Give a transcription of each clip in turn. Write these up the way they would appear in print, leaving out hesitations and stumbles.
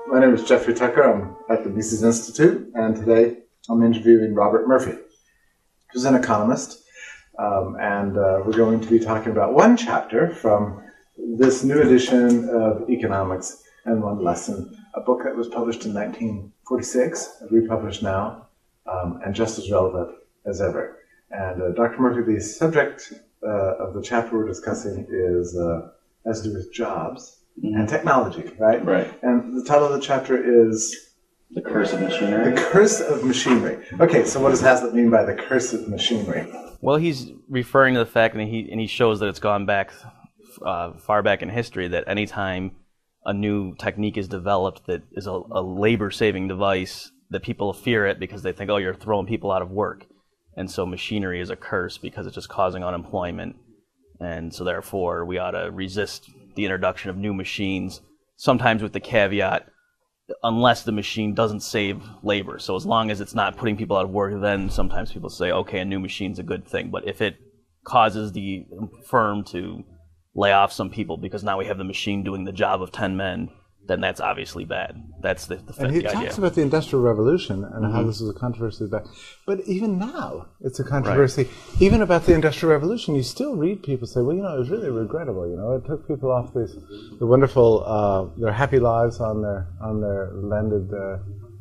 My name is Jeffrey Tucker. I'm at the Mises Institute, and today I'm interviewing Robert Murphy, who's an economist, and we're going to be talking about one chapter from this new edition of Economics and One Lesson, a book that was published in 1946, republished now, and just as relevant as ever. And Dr. Murphy, the subject of the chapter we're discussing is has to do with jobs and technology, right? Right. And the title of the chapter is The Curse of Machinery. The Curse of Machinery. Okay, so what does Hazlitt mean by the curse of machinery? Well, he's referring to the fact, and he shows that it's gone back far back in history, that anytime a new technique is developed that is a labor-saving device, that people fear it because they think, oh, you're throwing people out of work. And so machinery is a curse because it's just causing unemployment. And so therefore, we ought to resist the introduction of new machines, sometimes with the caveat, unless the machine doesn't save labor. So as long as it's not putting people out of work, then sometimes people say, okay, a new machine's a good thing. But if it causes the firm to lay off some people because now we have the machine doing the job of 10 men, then that's obviously bad. That's the And he idea. talks about the Industrial Revolution and how this is a controversy back. But even now, it's a controversy. Right. Even about the Industrial Revolution, you still read people say, well, it was really regrettable. It took people off the wonderful, their happy lives on their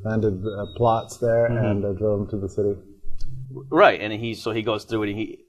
landed plots there and drove them to the city. Right, and he goes through it.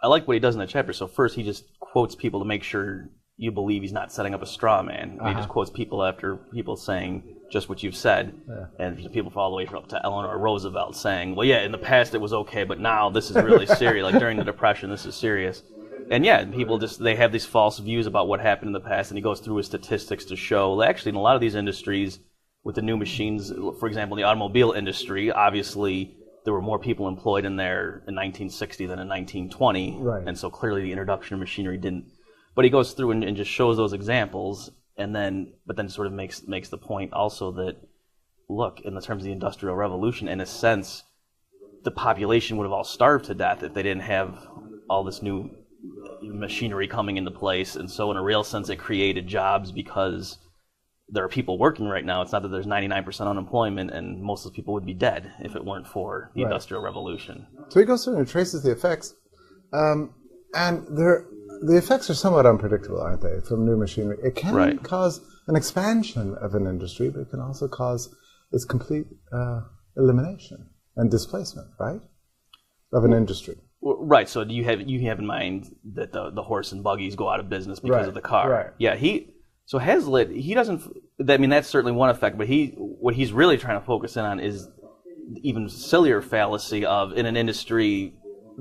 I like what he does in the chapter. So first, he just quotes people to make sure you believe he's not setting up a straw man. He just quotes people after people saying just what you've said. Yeah. And people all the way up to Eleanor Roosevelt saying, well, yeah, in the past it was okay, but now this is really serious. Like during the Depression, this is serious. And yeah, people they have these false views about what happened in the past, and he goes through his statistics to show, actually, in a lot of these industries, with the new machines, for example, in the automobile industry, obviously, there were more people employed in there in 1960 than in 1920. Right. And so clearly the introduction of machinery didn't. But he goes through and just shows those examples, but then sort of makes the point also that, look, in the terms of the Industrial Revolution, in a sense, the population would have all starved to death if they didn't have all this new machinery coming into place. And so in a real sense, it created jobs because there are people working right now. It's not that there's 99% unemployment, and most of the people would be dead if it weren't for the Industrial Revolution. So he goes through and traces the effects, and the effects are somewhat unpredictable, aren't they, from new machinery? It can cause an expansion of an industry, but it can also cause its complete elimination and displacement, right, of an industry. Right, so you have in mind that the horse and buggies go out of business because of the car. Right. Yeah, So Hazlitt, he doesn't. That's certainly one effect. But what he's really trying to focus in on is the even sillier fallacy of in an industry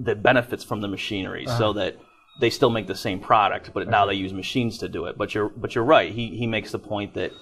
that benefits from the machinery, so that they still make the same product, but now they use machines to do it. But you're right. He makes the point that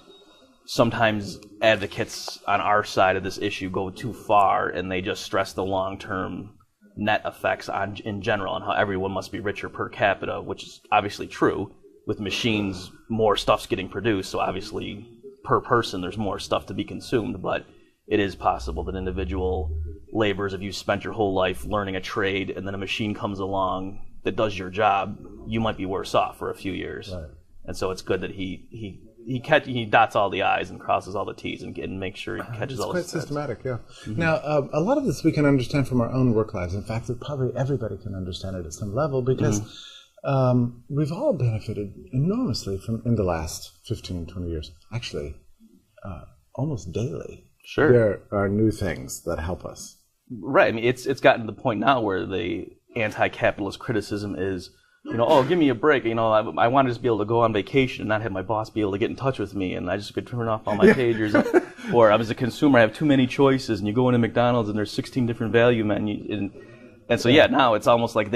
sometimes advocates on our side of this issue go too far, and they just stress the long-term net effects in general, and how everyone must be richer per capita, which is obviously true. With machines, more stuff's getting produced, so obviously per person there's more stuff to be consumed, but it is possible that individual laborers, if you spent your whole life learning a trade and then a machine comes along that does your job, you might be worse off for a few years. Right. And so it's good that he dots all the I's and crosses all the T's and makes sure he catches all the steps. It's quite systematic, yeah. Now, a lot of this we can understand from our own work lives. In fact, probably everybody can understand it at some level because we've all benefited enormously in the last 15, 20 years. Actually, almost daily. Sure. There are new things that help us. Right. I mean, it's gotten to the point now where the anti-capitalist criticism is, oh, give me a break. I want to just be able to go on vacation and not have my boss be able to get in touch with me, and I just could turn off all my pagers. Or as a consumer, I have too many choices, and you go into McDonald's and there's 16 different value menus. And so, now it's almost like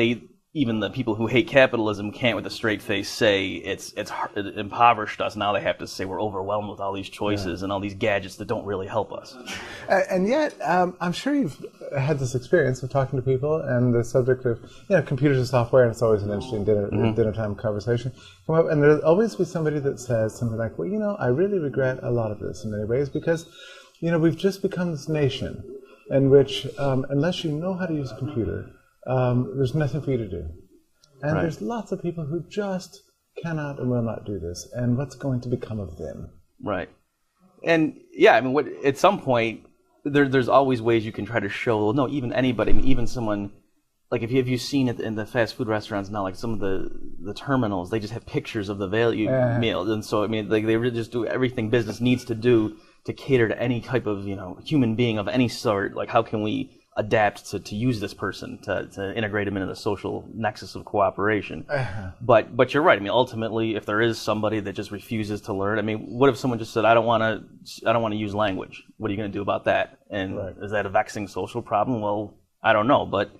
even the people who hate capitalism can't with a straight face say it impoverished us. Now they have to say we're overwhelmed with all these choices and all these gadgets that don't really help us. And yet, I'm sure you've had this experience of talking to people and the subject of computers and software, and it's always an interesting dinner time conversation come up, and there'll always be somebody that says something like, well, I really regret a lot of this in many ways because, we've just become this nation in which, unless you know how to use a computer, there's nothing for you to do. And there's lots of people who just cannot and will not do this. And what's going to become of them? Right. And yeah, I mean, at some point, there's always ways you can try to show. Well, no, even anybody, I mean, even someone. Like if you've seen it in the fast food restaurants now, like some of the terminals, they just have pictures of the value meals, and so I mean, like they really just do everything business needs to do to cater to any type of human being of any sort. Like how can we adapt to use this person to integrate them into the social nexus of cooperation? But you're right. I mean, ultimately, if there is somebody that just refuses to learn, I mean, what if someone just said, I don't want to use language? What are you going to do about that? And is that a vexing social problem? Well, I don't know, but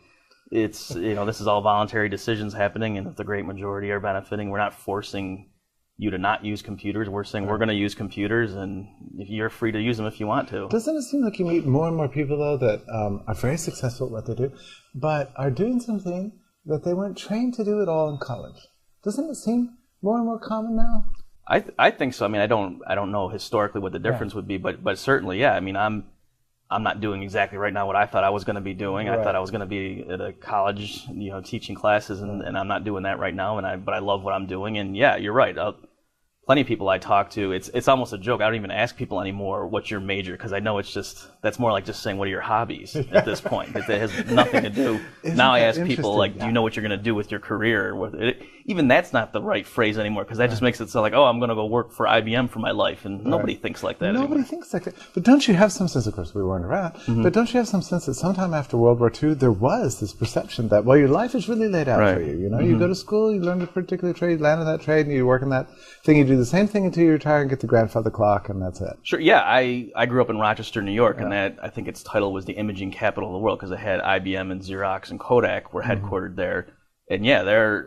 it's, this is all voluntary decisions happening, and if the great majority are benefiting, we're not forcing you to not use computers. We're saying we're going to use computers, and if you're free to use them if you want to. Doesn't it seem like you meet more and more people, though, that are very successful at what they do, but are doing something that they weren't trained to do at all in college? Doesn't it seem more and more common now? I think so. I mean, I don't know historically what the difference would be, but certainly, yeah. I mean, I'm not doing exactly right now what I thought I was going to be doing. I thought I was going to be at a college, teaching classes, and I'm not doing that right now. But I love what I'm doing. And yeah, you're right. Plenty of people I talk to, it's almost a joke. I don't even ask people anymore, what's your major? Because I know that's more like just saying, what are your hobbies at this point? It has nothing to do. Now I ask people, like, do you know what you're going to do with your career? Even that's not the right phrase anymore, because that just makes it sound like, oh, I'm going to go work for IBM for my life. And nobody thinks like that anymore. Nobody thinks like that. But don't you have some sense, of course we weren't around, but don't you have some sense that sometime after World War II, there was this perception that, well, your life is really laid out for you. You go to school, you learn a particular trade, you land in that trade, and you work in that thing, you do the same thing until you retire and get the grandfather clock, and that's it. Sure, yeah. I grew up in Rochester, New York, and that, I think its title was the imaging capital of the world, because it had IBM and Xerox and Kodak were headquartered there. And yeah,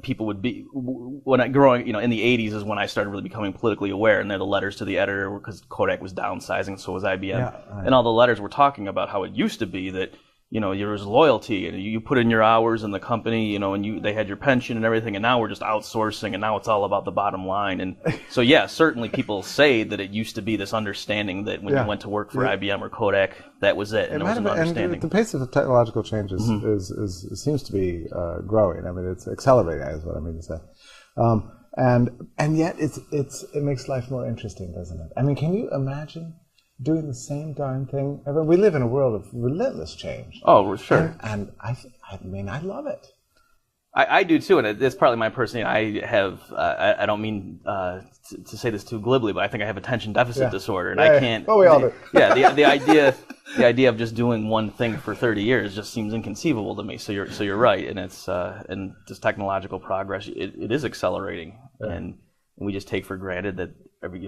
people would be, when I growing, in the 80s is when I started really becoming politically aware, and they're the letters to the editor, because Kodak was downsizing, so was IBM. And all the letters were talking about how it used to be that, there was loyalty, and you put in your hours in the company, and they had your pension and everything, and now we're just outsourcing, and now it's all about the bottom line. And so, yeah, certainly people say that it used to be this understanding that when you went to work for IBM or Kodak, that was it, and there was an understanding. And the pace of the technological changes seems to be growing. I mean, it's accelerating, is what I mean to say. And yet, it makes life more interesting, doesn't it? I mean, can you imagine doing the same darn thing? I mean, we live in a world of relentless change. Oh, sure. And I love it. I do too, and it's partly my personality. I don't mean to say this too glibly, but I think I have attention deficit disorder, and I can't. Well, we all do. Yeah, the idea of just doing one thing for 30 years just seems inconceivable to me. So you're right, and it's and this technological progress, it is accelerating, and we just take for granted that every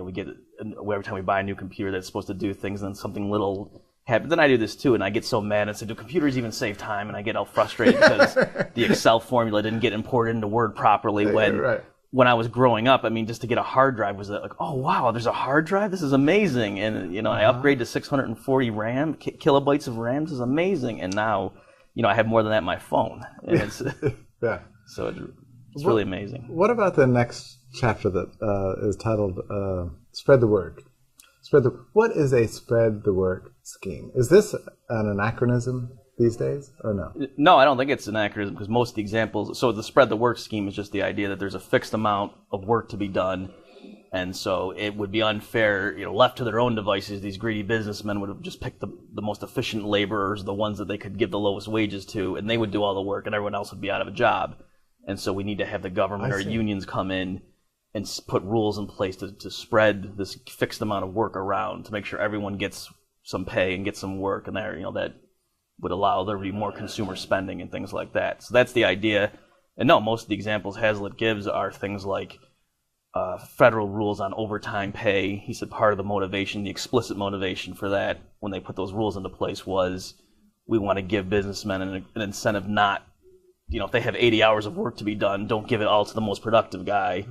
time we buy a new computer that's supposed to do things, and then something little happens. Then I do this too, and I get so mad and say, do computers even save time? And I get all frustrated because the Excel formula didn't get imported into Word properly when I was growing up. I mean, just to get a hard drive was like, oh wow, there's a hard drive? This is amazing. And I upgrade to 640 RAM, kilobytes of RAM. This is amazing. And now, I have more than that in my phone. And it's so it's really amazing. What about the next chapter that is titled Spread the Word? What is a Spread the Work scheme? Is this an anachronism these days, or no? No, I don't think it's an anachronism, because most of the examples, so the Spread the Work scheme is just the idea that there's a fixed amount of work to be done, and so it would be unfair, left to their own devices, these greedy businessmen would have just picked the most efficient laborers, the ones that they could give the lowest wages to, and they would do all the work, and everyone else would be out of a job. And so we need to have the government or unions come in and put rules in place to spread this fixed amount of work around, to make sure everyone gets some pay and gets some work, and that would allow there to be more consumer spending and things like that. So that's the idea. And no, most of the examples Hazlitt gives are things like federal rules on overtime pay. He said part of the motivation, the explicit motivation for that, when they put those rules into place, was we want to give businessmen an incentive not, if they have 80 hours of work to be done, don't give it all to the most productive guy.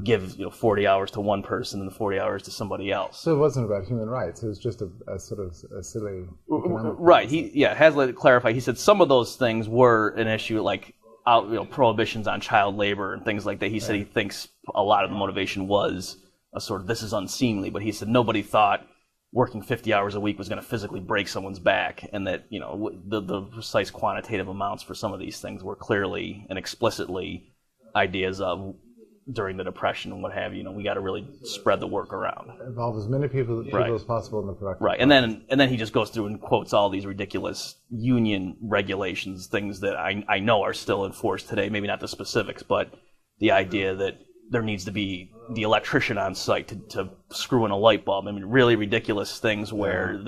Give 40 hours to one person and 40 hours to somebody else. So it wasn't about human rights. It was just a sort of a silly. Right. Hazlitt clarified. He said some of those things were an issue, like prohibitions on child labor and things like that. He said he thinks a lot of the motivation was a sort of, this is unseemly. But he said nobody thought working 50 hours a week was going to physically break someone's back, and that the precise quantitative amounts for some of these things were clearly and explicitly ideas of during the Depression and what have you. We got to really spread the work around. Involve as many people as possible in the production. Right, and then he just goes through and quotes all these ridiculous union regulations, things that I know are still in force today. Maybe not the specifics, but the idea that there needs to be the electrician on site to screw in a light bulb. I mean, really ridiculous things where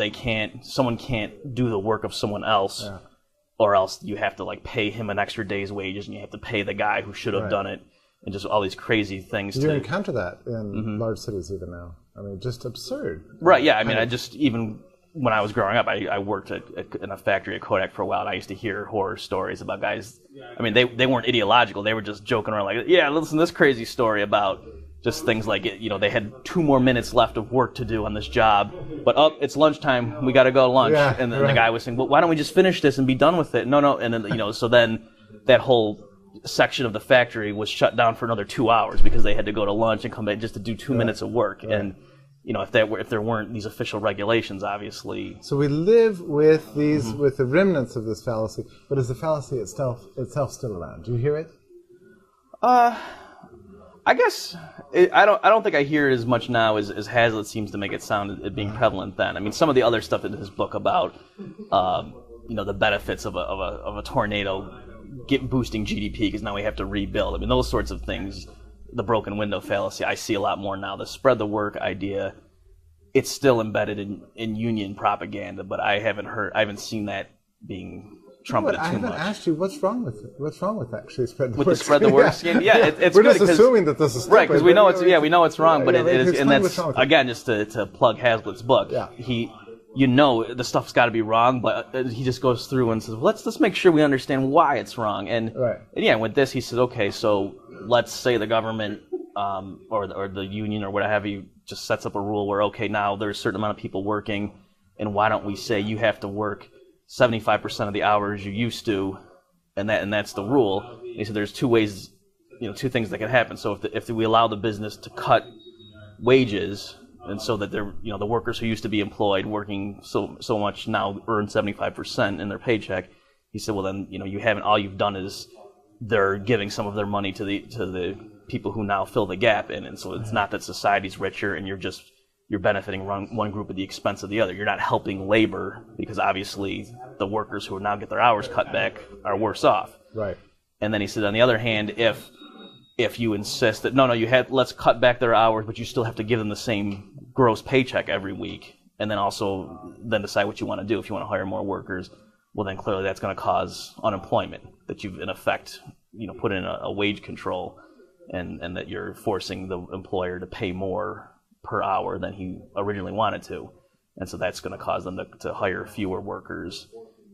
someone can't do the work of someone else. Yeah. Or else you have to like pay him an extra day's wages, and you have to pay the guy who should have done it, and just all these crazy things. You encounter that in large cities even now. I mean, just absurd. Right? Yeah. I mean, even when I was growing up, I worked in a factory at Kodak for a while, and I used to hear horror stories about guys. I mean, they weren't ideological; they were just joking around, like, yeah, listen to this crazy story about just things like they had 2 more minutes left of work to do on this job, but it's lunchtime, we got to go to lunch, and then the guy was saying, well, why don't we just finish this and be done with it? No, and then so then that whole section of the factory was shut down for another 2 hours because they had to go to lunch and come back just to do 2 minutes of work, and if there weren't these official regulations, obviously. So we live with these with the remnants of this fallacy, but is the fallacy itself still around? Do you hear it? I guess I don't think I hear it as much now as Hazlitt seems to make it sound it being prevalent then. I mean, some of the other stuff in his book about the benefits of a tornado boosting GDP because now we have to rebuild. I mean, those sorts of things, the broken window fallacy, I see a lot more now. The spread the work idea, it's still embedded in union propaganda, but I haven't seen that being trumpeted I haven't asked you what's wrong with it. What's wrong with actually spread the work? With the spread the work scheme? Yeah, it's we're good just assuming that this is stupid, right because we know it's wrong, but it is, and that's again just to plug Hazlitt's book. Yeah. The stuff's got to be wrong, but he just goes through and says, well, let's make sure we understand why it's wrong. And with this, he says, okay, so let's say the government or the union or what have you just sets up a rule where, okay, now there's a certain amount of people working, and why don't we say you have to work 75% of the hours you used to, and that's the rule. And he said there's two ways, two things that can happen. So if we allow the business to cut wages, and so that they're, the workers who used to be employed working so much now earn 75% in their paycheck, he said, well then, all you've done is they're giving some of their money to the people who now fill the gap in, and so it's not that society's richer and you're benefiting one group at the expense of the other. You're not helping labor because obviously the workers who now get their hours cut back are worse off. Right. And then he said, on the other hand, if you insist that let's cut back their hours, but you still have to give them the same gross paycheck every week, and then decide what you want to do. If you want to hire more workers, well then clearly that's going to cause unemployment. That you've in effect put in a wage control, and that you're forcing the employer to pay more per hour than he originally wanted to, and so that's going to cause them to hire fewer workers,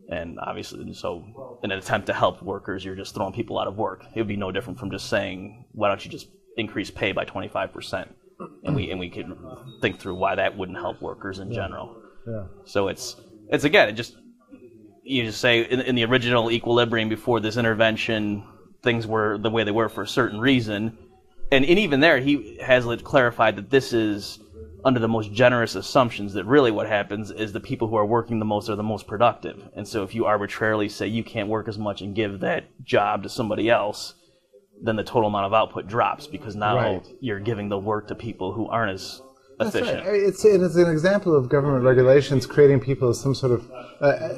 and obviously, so in an attempt to help workers, you're just throwing people out of work. It would be no different from just saying, why don't you just increase pay by 25%, and we could think through why that wouldn't help workers in general. Yeah. So it's again, you just say in the original equilibrium before this intervention, things were the way they were for a certain reason. And even there, Hazlitt clarified that this is under the most generous assumptions, that really what happens is the people who are working the most are the most productive. And so if you arbitrarily say you can't work as much and give that job to somebody else, then the total amount of output drops because now you're giving the work to people who aren't as efficient. That's right. It's an example of government regulations creating people as some sort of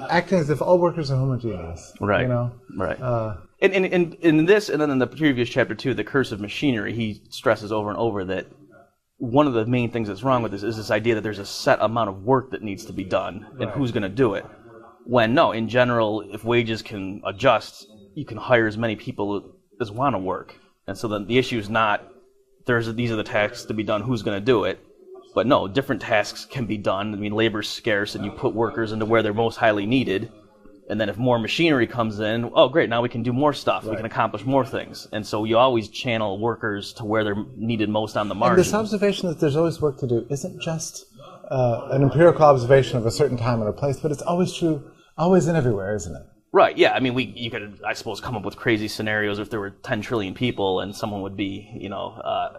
acting as if all workers are homogeneous. Right. Right. In this, and then in the previous chapter too, the cursive machinery, he stresses over and over that one of the main things that's wrong with this is this idea that there's a set amount of work that needs to be done, and who's going to do it. When no, in general, if wages can adjust, you can hire as many people as want to work. And so then the issue is not these are the tasks to be done, who's going to do it. But no, different tasks can be done. I mean, labor's scarce, and you put workers into where they're most highly needed. And then if more machinery comes in, oh, great, now we can do more stuff. Right. We can accomplish more things. And so you always channel workers to where they're needed most on the margin. And this observation that there's always work to do isn't just an empirical observation of a certain time and a place, but it's always true, always and everywhere, isn't it? Right, yeah. I mean, you could, I suppose, come up with crazy scenarios if there were 10 trillion people and someone would be,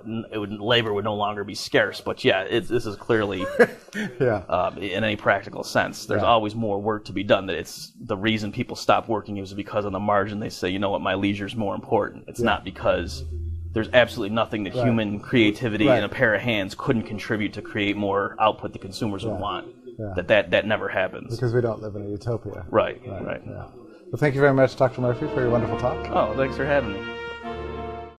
labor would no longer be scarce. But yeah, this is clearly, in any practical sense, there's always more work to be done. That it's the reason people stop working is because on the margin they say, you know what, my leisure's more important. It's not because there's absolutely nothing that human creativity in a pair of hands couldn't contribute to create more output that consumers would want. That never happens. Because we don't live in a utopia. Right. Yeah. Well, thank you very much, Dr. Murphy, for your wonderful talk. Oh, thanks for having me.